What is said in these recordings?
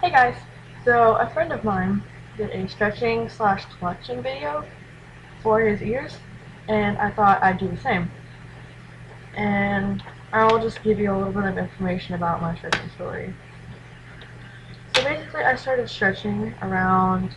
Hey guys, so a friend of mine did a stretching slash collection video for his ears, and I thought I'd do the same. And I'll just give you a little bit of information about my stretching story. So basically I started stretching around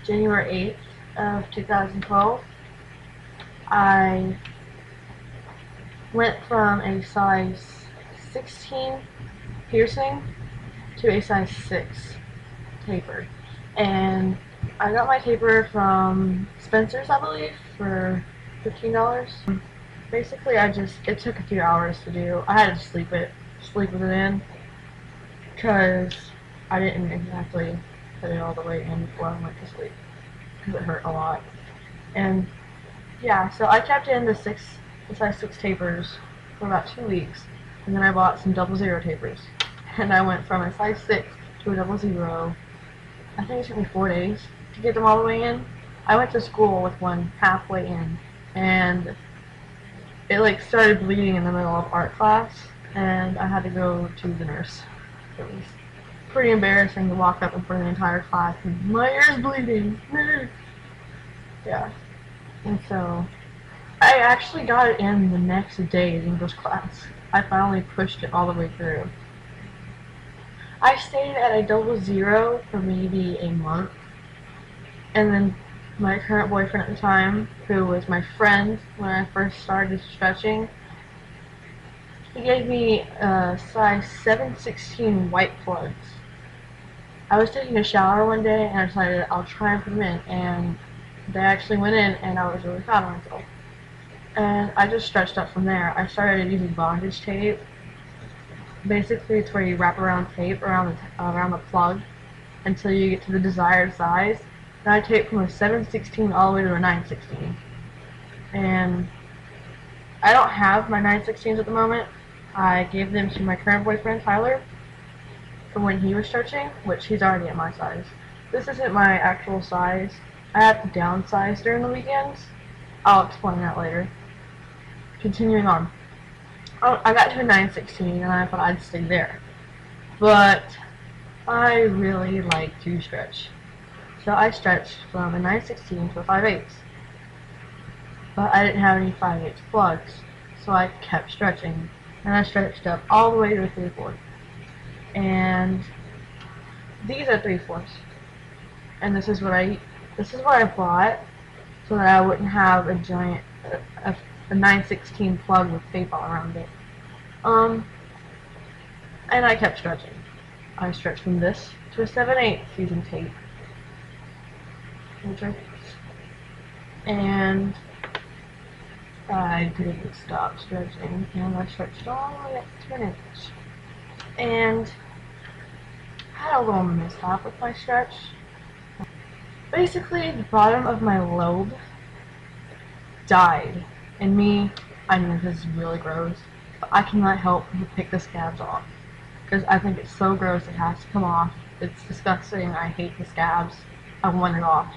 January 8th of 2012. I went from a size 16 piercing to a size 6 taper, and I got my taper from Spencer's, I believe, for $15. Basically, it took a few hours to do. I had to sleep with it in, because I didn't exactly put it all the way in before I went to sleep, because it hurt a lot. And yeah, so I kept in the size 6 tapers for about 2 weeks, and then I bought some 00 tapers, and I went from a size 6 to a 00. I think it took me 4 days to get them all the way in. I went to school with one halfway in, and it like started bleeding in the middle of art class, and I had to go to the nurse. It was pretty embarrassing to walk up in front of the entire class and my ear's bleeding. Yeah, and so I actually got it in the next day in English class. I finally pushed it all the way through. I stayed at a 00 for maybe a month, and then my current boyfriend at the time, who was my friend when I first started stretching, he gave me a size 7/16 white plugs. I was taking a shower one day and I decided I'll try and put them in, and they actually went in, and I was really proud of myself. And I just stretched up from there. I started using bondage tape. Basically, it's where you wrap around tape around the plug until you get to the desired size. And I taped from a 7/16 all the way to a 9/16. And I don't have my 9/16s at the moment. I gave them to my current boyfriend, Tyler, for when he was stretching, which he's already at my size. This isn't my actual size. I have to downsize during the weekends. I'll explain that later. Continuing on. I got to a 9/16 and I thought I'd stay there. But I really like to stretch. So I stretched from a 9/16 to a 5/8. But I didn't have any 5/8 plugs, so I kept stretching. And I stretched up all the way to a 3/4. And these are 3/4. And this is what I bought, so that I wouldn't have a giant a 9/16 plug with tape all around it. And I kept stretching. I stretched from this to a 7/8 using tape. And I didn't stop stretching, and I stretched all the way up to an inch. And I had a little mishap with my stretch. Basically, the bottom of my lobe died. And I know this is really gross, but I cannot help but pick the scabs off, because I think it's so gross it has to come off. It's disgusting. I hate the scabs. I want it off.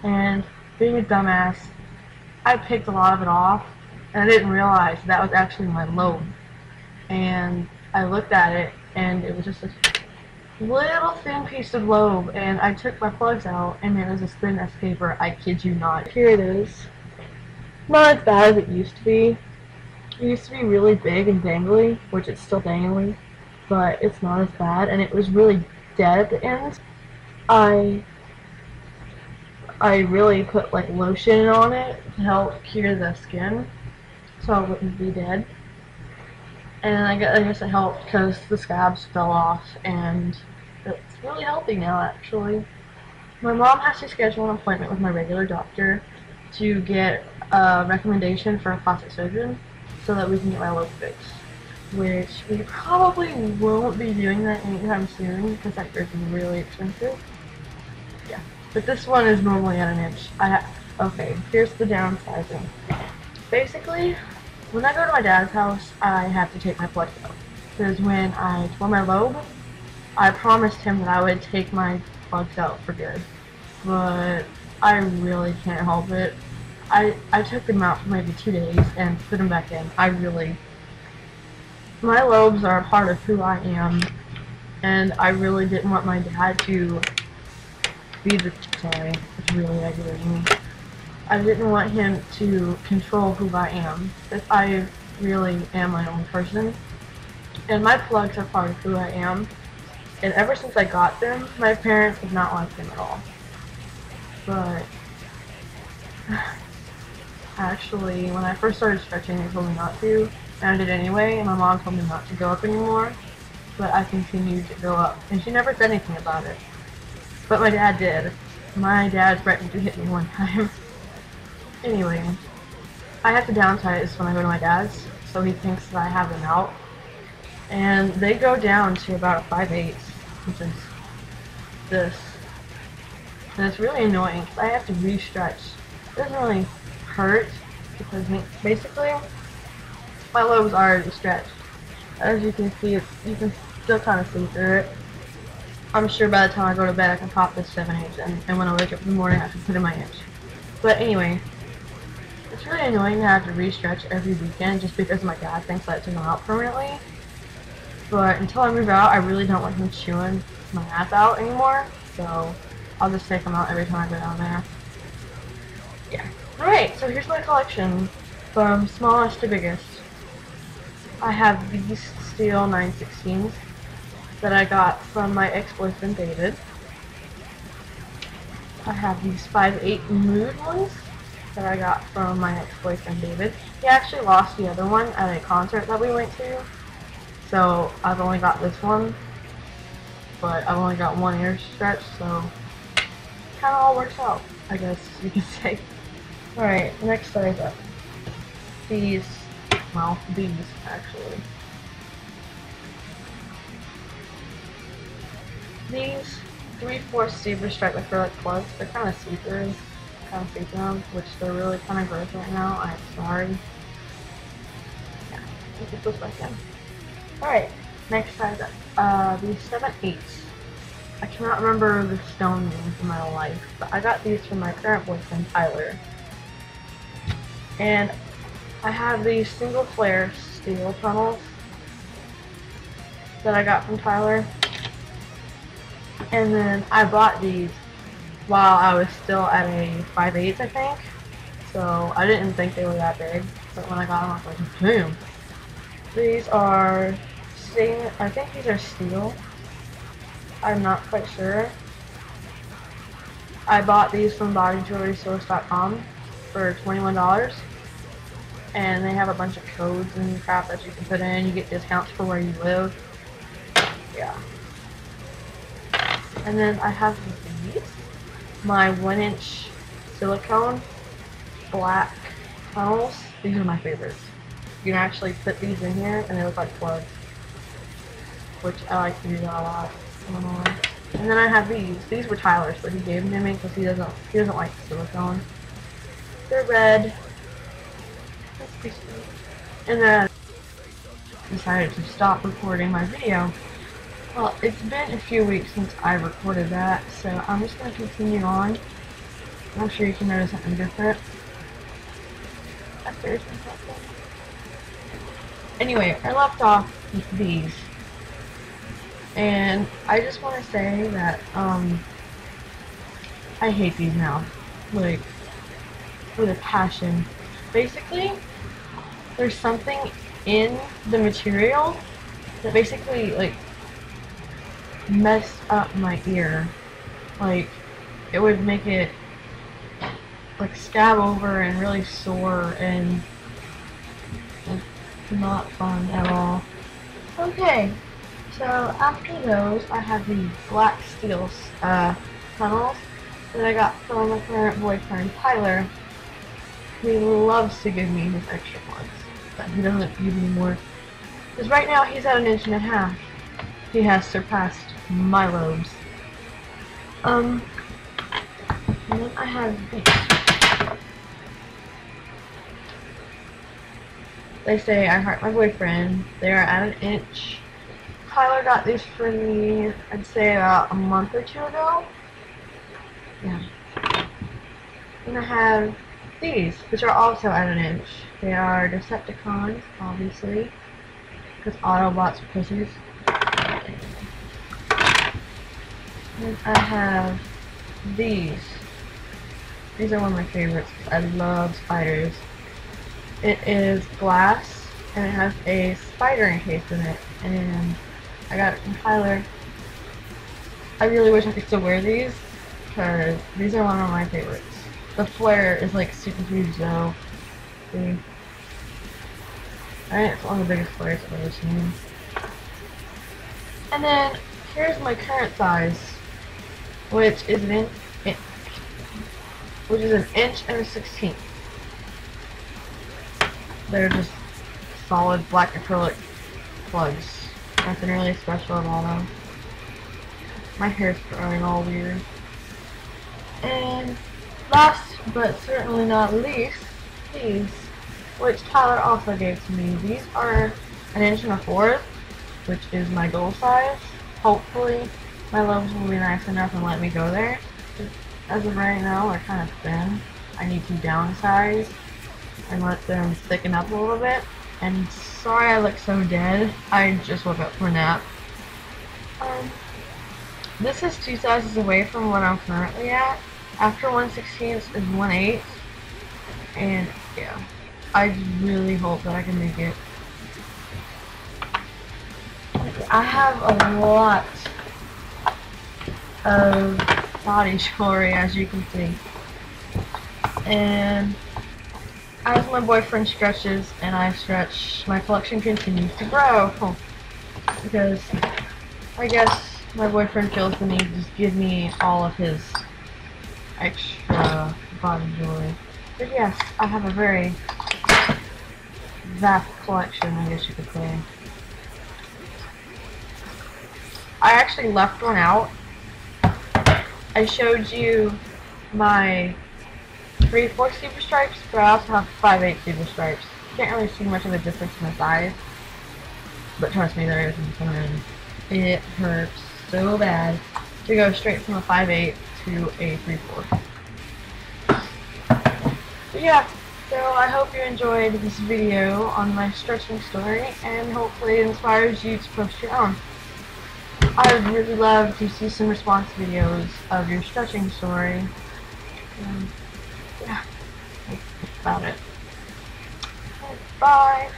And being a dumbass, I picked a lot of it off, and I didn't realize that was actually my lobe. And I looked at it, and it was just a little thin piece of lobe, and I took my plugs out, and it was as thin as paper. I kid you not. Here it is. Not as bad as it used to be. It used to be really big and dangly, which it's still dangly, but it's not as bad, and it was really dead at the end. I really put like lotion on it to help cure the skin, so it wouldn't be dead. And I guess it helped because the scabs fell off, and it's really healthy now, actually. My mom has to schedule an appointment with my regular doctor to get a recommendation for a plastic surgeon so that we can get my lobe fixed, which we probably won't be doing that anytime soon because that is really expensive. Yeah, but this one is normally at an inch. Okay, here's the downsizing. Basically, when I go to my dad's house, I have to take my plugs out, because when I tore my lobe, I promised him that I would take my plugs out for good, but I really can't help it. I took them out for maybe 2 days and put them back in. My lobes are a part of who I am, and I really didn't want my dad to be the, sorry, it's really aggravating me. I didn't want him to control who I am, because I really am my own person, and my plugs are part of who I am, and ever since I got them, my parents have not liked them at all. But actually, when I first started stretching, they told me not to, and I did anyway, and my mom told me not to go up anymore, but I continued to go up, and she never said anything about it. But my dad did. My dad threatened to hit me one time. Anyway, I have to downsize when I go to my dad's, so he thinks that I have them out. And they go down to about a 5/8, which is this. And it's really annoying because I have to re-stretch. It doesn't really hurt because basically my lobes are already stretched. As you can see, you can still kind of see through it. I'm sure by the time I go to bed I can pop this 7/8 and when I wake up in the morning I can put in my inch. But anyway, it's really annoying to have to re-stretch every weekend just because my dad thinks I took them out permanently. But until I move out, I really don't want him chewing my ass out anymore, so I'll just take them out every time I go down there. Yeah. Alright, so here's my collection from smallest to biggest. I have these steel 916s that I got from my ex-boyfriend David. I have these 5/8 mood ones that I got from my ex-boyfriend David. He actually lost the other one at a concert that we went to, so I've only got this one, but I've only got one ear stretched, so it kind of all works out, I guess you could say. Alright, next size up. These actually. These 3/4 zebra stripe acrylic plugs, they're kind of see-through, which they're really kind of gross right now. I'm sorry. Yeah, let's put this back in. Alright, next size up. These 7/8. I cannot remember the stone name for my life, but I got these from my current boyfriend Tyler. And I have these single flare steel tunnels that I got from Tyler. And then I bought these while I was still at a 5/8, I think. So I didn't think they were that big, but when I got them I was like, boom. These are, I think these are steel. I'm not quite sure. I bought these from bodyjewelrysource.com for $21. And they have a bunch of codes and crap that you can put in. You get discounts for where you live. Yeah. And then I have these. My 1-inch silicone black tunnels. These are my favorites. You can actually put these in here and they look like plugs, which I like to do that a lot. And then I have these. These were Tyler's, but he gave them to me because he doesn't like silicone. They're red. That's pretty sweet. And then I decided to stop recording my video. Well, it's been a few weeks since I recorded that, so I'm just going to continue on. I'm sure you can notice something different. Anyway, I left off with these. And I just want to say that, I hate these now. Like, with a passion. Basically, there's something in the material that basically, like, messed up my ear. Like, it would make it, like, scab over and really sore and not fun at all. Okay, so after those, I have these black steel tunnels that I got from my current boyfriend, Tyler. He loves to give me his extra ones, but he doesn't use anymore. Because right now, he's at 1.5 inches. He has surpassed my lobes. And then I have these. They say I heart my boyfriend. They are at 1 inch. Tyler got these for me, I'd say about a month or two ago. Yeah. And I have these, which are also at 1 inch. They are Decepticons, obviously, because Autobots are pussies. And I have these. These are one of my favorites. I love spiders. It is glass and it has a spider encased in it. And I got it from Tyler. I really wish I could still wear these because these are one of my favorites. The flare is like super huge though. See? Alright, it's one of the biggest flares I've ever seen. And then here's my current size, which is an inch and a 16th. They're just solid black acrylic plugs. Nothing really special about them. My hair's growing all weird. And last but certainly not least, these, which Tyler also gave to me. These are an inch and a fourth, which is my goal size. Hopefully my lobes will be nice enough and let me go there. As of right now, they're kind of thin. I need to downsize and let them thicken up a little bit. And sorry I look so dead. I just woke up from a nap. This is 2 sizes away from what I'm currently at. After 1/16 is 1/8. And yeah, I really hope that I can make it. I have a lot of body jewelry, as you can see. And as my boyfriend stretches and I stretch, my collection continues to grow. Because I guess my boyfriend feels the need to just give me all of his extra body jewelry. But yes, I have a very vast collection, I guess you could say. I actually left one out. I showed you my 3/4 zebra stripes, but I also have 5/8 zebra stripes. Can't really see much of a difference in the size, but trust me, there is in some ends. It hurts so bad to go straight from a 5/8 to a 3/4. But yeah, so I hope you enjoyed this video on my stretching story, and hopefully it inspires you to post your own. I would really love to see some response videos of your stretching story. Yeah, that's about it. Bye!